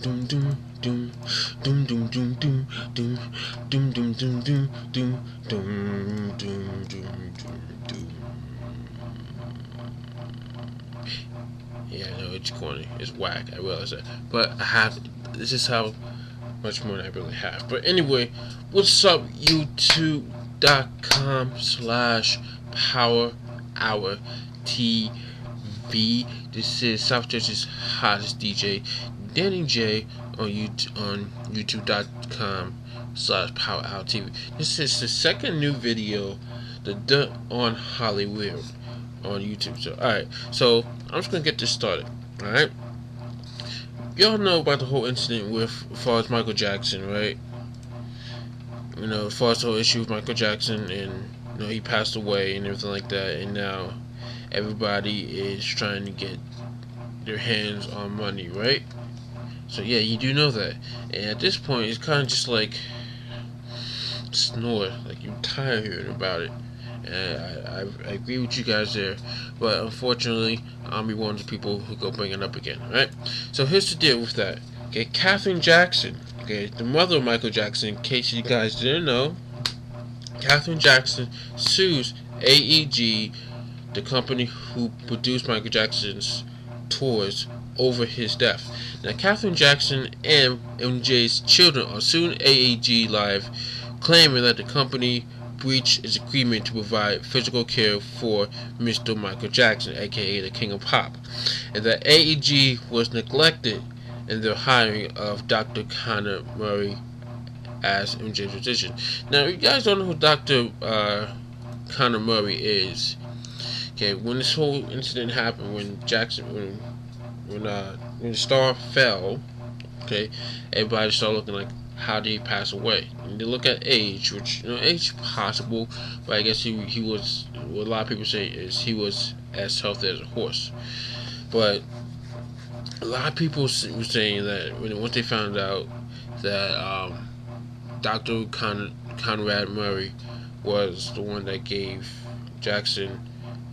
doom doom doom doom doom doom doom doom doom doom doom doom doom doom doom doom. Yeah, I know it's corny, it's whack. I realize that, but I have. This is how much more I really have. But anyway, what's up, YouTube.com/Power Hour TV. This is South Jersey's hottest DJ, Danny J, on YouTube.com/Power Hour TV. This is the second new video, the Dirt on Hollywood, on YouTube. So, alright, so I'm just gonna get this started. Alright, y'all know about the whole incident with as far as Michael Jackson, right? You know, as far as the whole issue with Michael Jackson, and you know, he passed away and everything like that, and now everybody is trying to get their hands on money, right? So yeah, you do know that, and at this point, it's kind of just like snore, like you're tired of hearing about it. And I agree with you guys there, but unfortunately, I'll be one of the people who go bring it up again, right? So here's the deal with that. Okay, Catherine Jackson, okay, the mother of Michael Jackson, in case you guys didn't know, Catherine Jackson sues AEG, the company who produced Michael Jackson's tours, over his death. Now, Catherine Jackson and MJ's children are suing AEG Live, claiming that the company breached its agreement to provide physical care for Mr. Michael Jackson, aka the King of Pop, and that AEG was neglected in their hiring of Dr. Conor Murray as MJ's physician. Now, you guys don't know who Dr. Conor Murray is. Okay, when this whole incident happened, when the star fell, okay, everybody started looking like, how did he pass away? And they look at age, which, you know, age possible, but I guess he was, what a lot of people say is he was as healthy as a horse. But a lot of people were saying that once they found out that Dr. Conrad Murray was the one that gave Jackson,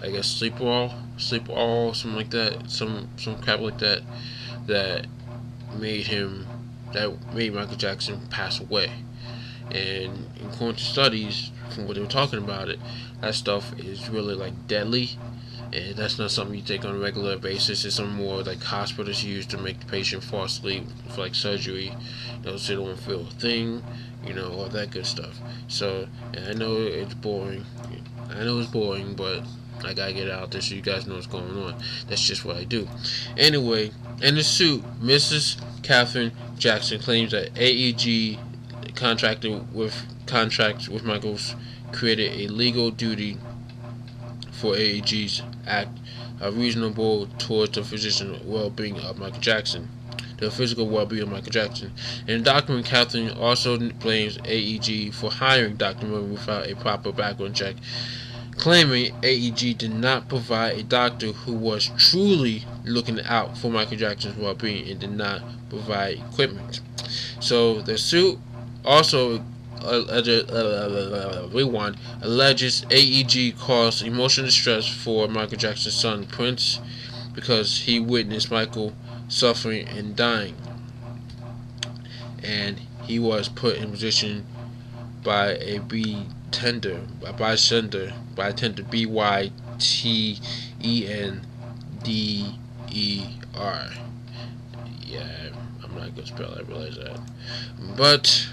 I guess, sleep all, something like that, some crap like that, that made Michael Jackson pass away. And according to studies, from what they were talking about it, that stuff is really like deadly, and that's not something you take on a regular basis. It's some more like hospitals use to make the patient fall asleep for like surgery, you know, so they don't feel a thing, you know, all that good stuff. So, and I know it's boring, but I gotta get it out there so you guys know what's going on. That's just what I do. Anyway, in the suit, Mrs. Catherine Jackson claims that AEG contracts with Michael's created a legal duty for AEG's act reasonable towards the physical well-being of Michael Jackson. The physical well-being of Michael Jackson. In the document, Catherine also blames AEG for hiring Dr. Murray without a proper background check, claiming AEG did not provide a doctor who was truly looking out for Michael Jackson's well-being and did not provide equipment. So the suit also alleges AEG caused emotional distress for Michael Jackson's son Prince because he witnessed Michael suffering and dying, and he was put in position by a bytender, BYTENDER. Yeah, I'm not gonna spell it, I realize that. But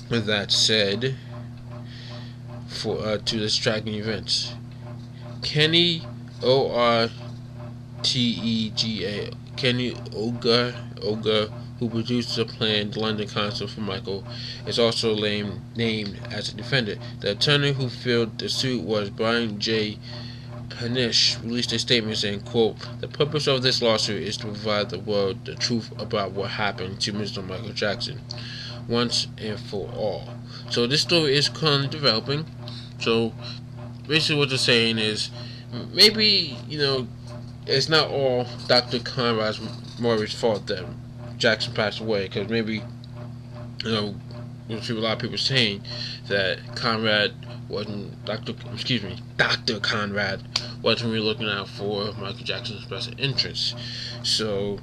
with that said, to the striking events, Kenny Ogre, who produced the planned London concert for Michael, is also named as a defendant. The attorney who filed the suit was Brian J. Panish, released a statement saying, quote, "The purpose of this lawsuit is to provide the world the truth about what happened to Mr. Michael Jackson once and for all." So this story is currently developing. So basically what they're saying is, maybe, you know, it's not all Dr. Conrad Murray's fault that Jackson passed away, because maybe, you know, a lot of people saying that Dr. Conrad wasn't really looking out for Michael Jackson's best interests. So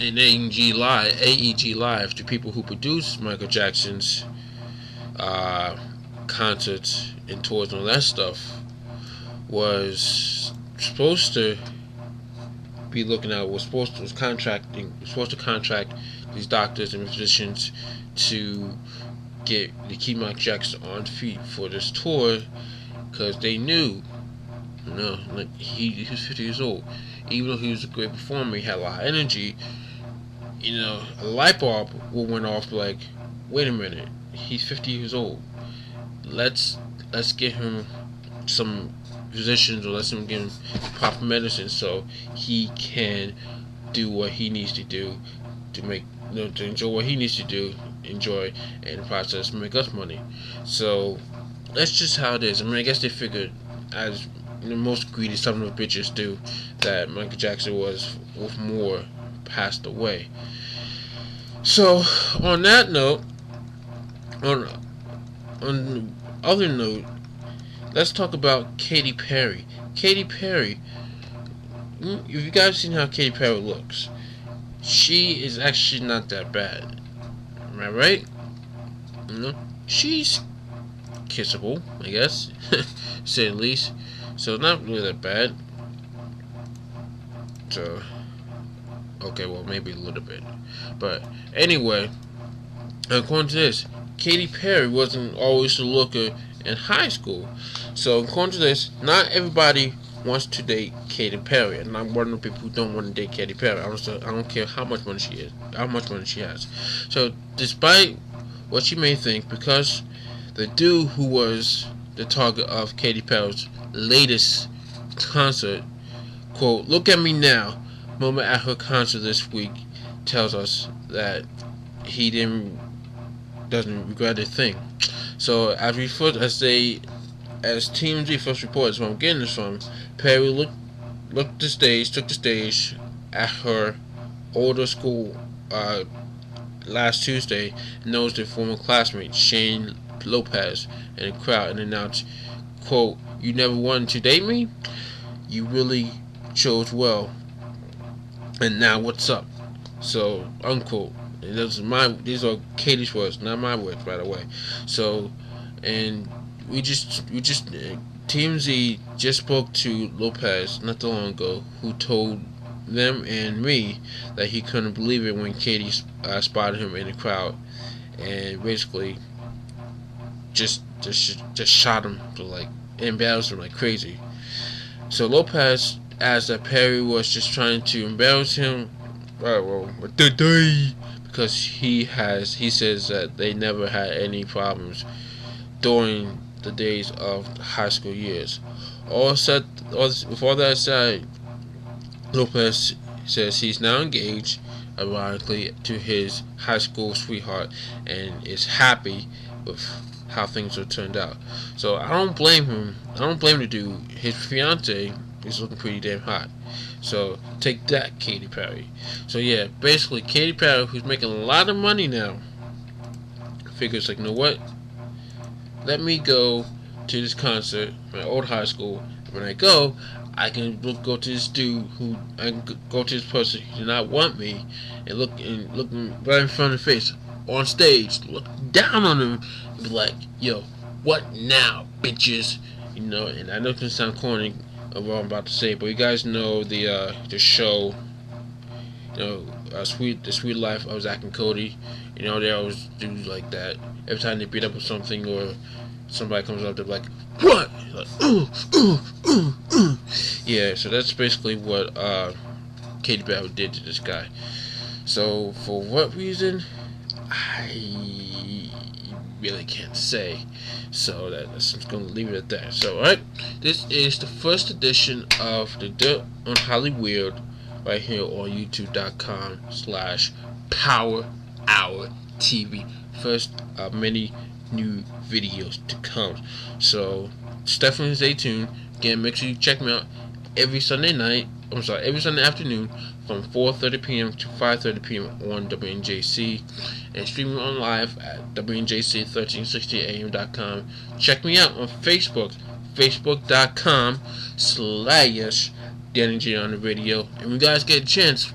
in AEG Live, the people who produced Michael Jackson's concerts and tours and all that stuff, was supposed to be looking out. Was supposed to contract these doctors and physicians to keep Michael Jackson on feet for this tour, because they knew, like he was 50 years old. Even though he was a great performer, he had a lot of energy. A light bulb went off. Like, wait a minute, he's 50 years old. Let's get him some physicians, or let's give him proper medicine so he can do what he needs to do to make to enjoy what he needs to do, enjoy, and in the process make us money. So that's just how it is. I guess they figured, as most greedy son of bitches do, that Michael Jackson was worth more, passed away. So on that note, on other note, let's talk about Katy Perry. Katy Perry, if you guys seen how Katy Perry looks, she is actually not that bad. Am I right? She's kissable, I guess, to say the least. So not really that bad. So, okay, well, maybe a little bit. But anyway, according to this, Katy Perry wasn't always the looker in high school. So according to this, not everybody wants to date Katy Perry, and I'm one of the people who don't want to date Katy Perry. I don't care how much money she has. So despite what she may think, because the dude who was the target of Katy Perry's latest concert, quote, "Look at me now," moment at her concert this week, tells us that he doesn't regret a thing. So as TMZ first reports, where I'm getting this from, Perry took the stage at her older school last Tuesday, and noticed their former classmate Shane Lopez in the crowd, and announced, quote, "You never wanted to date me? You really chose well. And now what's up?" So, unquote. And these are Katie's words, not my words, by the way. So, and TMZ just spoke to Lopez not too long ago, who told them and me that he couldn't believe it when Katie spotted him in the crowd, and basically just shot him, to like embarrass him like crazy. So Lopez asked that Perry was just trying to embarrass him, because he says that they never had any problems during the days of high school years. With all that said, Lopez says he's now engaged, ironically, to his high school sweetheart, and is happy with how things have turned out. So I don't blame him. I don't blame the dude. His fiance is looking pretty damn hot. So take that, Katy Perry. So yeah, basically Katy Perry, who's making a lot of money now, figures like, you know what? Let me go to this concert, my old high school. When I go, I can go to this dude I can go to this person who did not want me, and look right in front of the face on stage, look down on him, and be like, "Yo, what now, bitches?" And I know it can sound corny of what I'm about to say, but you guys know the show, The Sweet Life of Zack and Cody. They always do like that. Every time they beat up with something, or somebody comes up, they're like, "What?" Like, yeah, so that's basically what Katy Perry did to this guy. So for what reason, I really can't say. So I'm just going to leave it at that. So alright, this is the first edition of the Dirt on Hollywood, right here on youtube.com/Power Hour TV. First of many new videos to come. So definitely stay tuned. Again, make sure you check me out every Sunday afternoon from 4:30 p.m. to 5:30 p.m. on WNJC, and streaming on live at WNJC1360am.com. Check me out on Facebook, facebook.com/Danny J on the radio. And when you guys get a chance,